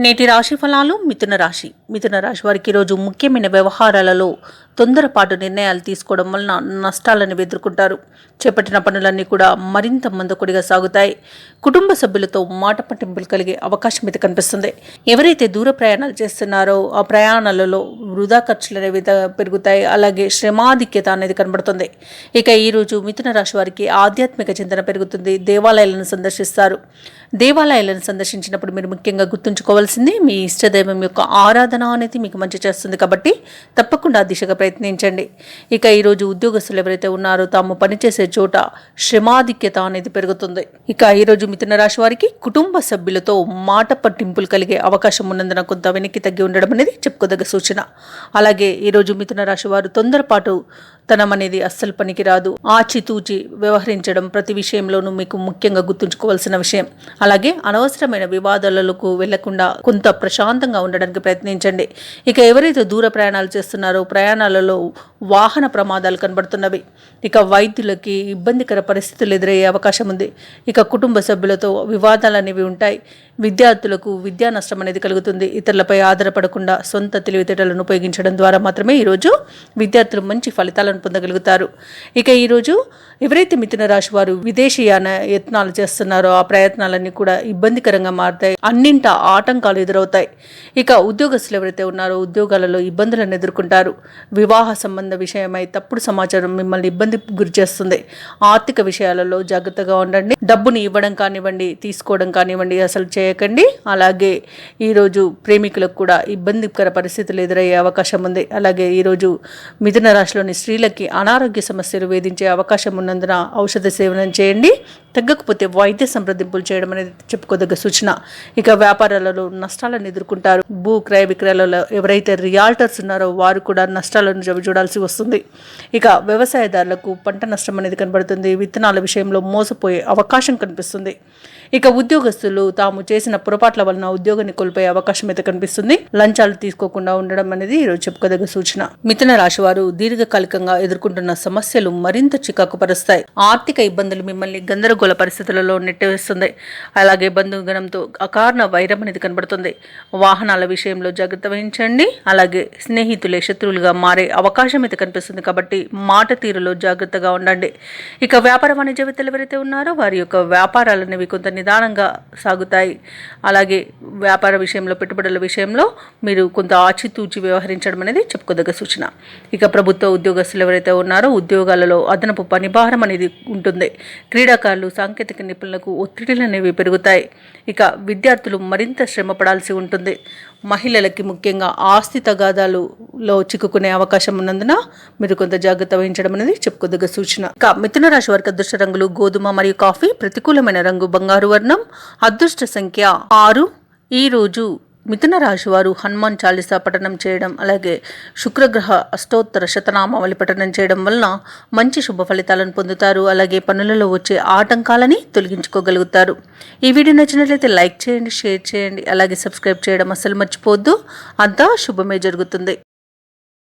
నేటి రాశి ఫలాలు మిథున రాశి వారికి ఈరోజు ముఖ్యమైన వ్యవహారాలలో తొందరపాటు నిర్ణయాలు తీసుకోవడం వలన నష్టాలను ఎదుర్కొంటారు. చేపట్టిన పనులన్నీ కూడా మరింత మందకొడిగా సాగుతాయి. కుటుంబ సభ్యులతో మాట పట్టింపులు కలిగే అవకాశం అయితే కనిపిస్తుంది. ఎవరైతే దూర ప్రయాణాలు చేస్తున్నారో ఆ ప్రయాణాలలో వృధా ఖర్చులు అనేవి పెరుగుతాయి. అలాగే శ్రమాధిక్యత అనేది కనబడుతుంది. ఇక ఈరోజు మిథున రాశి వారికి ఆధ్యాత్మిక చింతన పెరుగుతుంది. దేవాలయాలను సందర్శిస్తారు. దేవాలయాలను సందర్శించినప్పుడు మీరు ముఖ్యంగా గుర్తుంచుకోవాల్సింది మీ ఇష్టదైవం యొక్క ఆరాధన అనేది మీకు మంచి చేస్తుంది. కాబట్టి తప్పకుండా ఆ దిశగా ప్రయత్నించండి. ఇక ఈరోజు ఉద్యోగస్తులు ఎవరైతే ఉన్నారో తాము పనిచేసే చోట శ్రమాధిక్యత అనేది పెరుగుతుంది. ఇక ఈరోజు మిథున రాశి వారికి కుటుంబ సభ్యులతో మాట పట్టింపులు కలిగే అవకాశం ఉన్నందున కొంత వెనక్కి తగ్గి ఉండడం అనేది చెప్పుకోదగ్గ సూచన. అలాగే ఈరోజు మిథున రాశి వారు తొందరపాటు తనం అనేది అస్సలు పనికిరాదు. ఆచితూచి వ్యవహరించడం ప్రతి విషయంలోనూ మీకు ముఖ్యంగా గుర్తుంచుకోవాల్సిన విషయం. అలాగే అనవసరమైన వివాదాలకు వెళ్లకుండా కొంత ప్రశాంతంగా ఉండడానికి ప్రయత్నించండి. ఇక ఎవరైతే దూర ప్రయాణాలు చేస్తున్నారో ప్రయాణాలలో వాహన ప్రమాదాలు కనబడుతున్నవి. ఇక వైద్యులకి ఇబ్బందికర పరిస్థితులు ఎదురయ్యే అవకాశం ఉంది. ఇక కుటుంబ సభ్యులతో వివాదాలు అనేవి ఉంటాయి. విద్యార్థులకు విద్యా నష్టం అనేది కలుగుతుంది. ఇతరులపై ఆధారపడకుండా సొంత తెలివితేటలను ఉపయోగించడం ద్వారా మాత్రమే ఈరోజు విద్యార్థులు మంచి ఫలితాలను పొందగలుగుతారు. ఇక ఈరోజు ఎవరైతే మిథున రాశి వారు విదేశీయాన యత్నాలు చేస్తున్నారో ఆ ప్రయత్నాలన్నీ కూడా ఇబ్బందికరంగా మారుతాయి. అన్నింటా ఆటంకాలు ఎదురవుతాయి. ఇక ఉద్యోగస్తులు ఎవరైతే ఉన్నారో ఉద్యోగాలలో ఇబ్బందులను ఎదుర్కొంటారు. వివాహ సంబంధ విషయమై తప్పుడు సమాచారం మిమ్మల్ని ఇబ్బందికి గురి చేస్తుంది. ఆర్థిక విషయాలలో జాగ్రత్తగా ఉండండి. డబ్బుని ఇవ్వడం కానివ్వండి, తీసుకోవడం కానివ్వండి అసలు చేయకండి. అలాగే ఈరోజు ప్రేమికులకు కూడా ఇబ్బందికర పరిస్థితులు ఎదురయ్యే అవకాశం ఉంది. అలాగే ఈరోజు మిథున రాశిలోని స్త్రీలకి అనారోగ్య సమస్యలు వేధించే అవకాశం ఉన్నందున ఔషధ సేవనం చేయండి. తగ్గకపోతే వైద్య సంప్రదింపులు చేయడం అనేది చెప్పుకోదగ్గ సూచన. ఇక వ్యాపారాలలో నష్టాలను ఎదుర్కొంటారు. భూ క్రయ విక్రయాలలో ఎవరైతే రియాల్టర్స్ ఉన్నారో వారు కూడా నష్టాలను చూడాల్సి వస్తుంది. ఇక వ్యవసాయదారులకు పంట నష్టం అనేది కనబడుతుంది. విత్తనాల విషయంలో మోసపోయే అవకాశం కనిపిస్తుంది. ఇక ఉద్యోగస్తులు తాము చేసిన పొరపాట్ల వలన ఉద్యోగాన్ని కోల్పోయే అవకాశం అయితే కనిపిస్తుంది. లంచాలు తీసుకోకుండా ఉండడం అనేది ఈరోజు చెప్పుకోదగ్గ సూచన. మిథున రాశి వారు దీర్ఘకాలికంగా ఎదుర్కొంటున్న సమస్యలు మరింత చికాకు పరుస్తాయి. ఆర్థిక ఇబ్బందులు మిమ్మల్ని గందరగోళ పరిస్థితులలో నెట్టివేస్తుంది. అలాగే బంధుగణంతో అకారణ వైరం అనేది కనబడుతుంది. వాహనాల విషయంలో జాగ్రత్త వహించండి. అలాగే స్నేహితులే శత్రువులుగా మారే అవకాశం అయితే కనిపిస్తుంది. కాబట్టి మాట తీరులో జాగ్రత్తగా ఉండండి. ఇక వ్యాపార వాణిజ్యవేత్తలు ఎవరైతే ఉన్నారో వారి యొక్క వ్యాపారాలు అనేవి కొంత నిదానంగా సాగుతాయి. అలాగే వ్యాపార విషయంలో పెట్టుబడుల విషయంలో మీరు కొంత ఆచితూచి వ్యవహరించడం అనేది చెప్పుకోదగ్గ సూచన. ఇక ప్రభుత్వ ఉద్యోగస్తులు ఎవరైతే ఉన్నారో ఉద్యోగాలలో అదనపు పనిభారం అనేది ఉంటుంది. క్రీడాకారులు సాంకేతిక నిపుణులకు ఒత్తిడిలు అనేవి పెరుగుతాయి. ఇక విద్యార్థులు మరింత శ్రమ పడాల్సి ఉంటుంది. మహిళలకి ముఖ్యంగా ఆస్తి తగాదాలలో చిక్కుకునే అవకాశం ఉన్నందున మీరు కొంత జాగ్రత్త వహించడం అనేది చెప్పుకోదగ్గ సూచన. ఇక మిథున రాశి వారికి అదృష్ట రంగులు గోధుమ మరియు కాఫీ. ప్రతికూలమైన రంగు బంగారు వర్ణం. అదృష్ట సంఖ్య 6. ఈరోజు మిథున రాశి వారు హనుమాన్ చాలీసా పఠనం చేయడం అలాగే శుక్రగ్రహ అష్టోత్తర శతనామావళి పఠనం చేయడం వలన మంచి శుభ ఫలితాలను పొందుతారు. అలాగే పనులలో వచ్చే ఆటంకాలని తొలగించుకోగలుగుతారు. ఈ వీడియో నచ్చినట్లయితే లైక్ చేయండి, షేర్ చేయండి, అలాగే సబ్స్క్రైబ్ చేయడం అస్సలు మర్చిపోవద్దు. అంతా శుభమే జరుగుతుంది.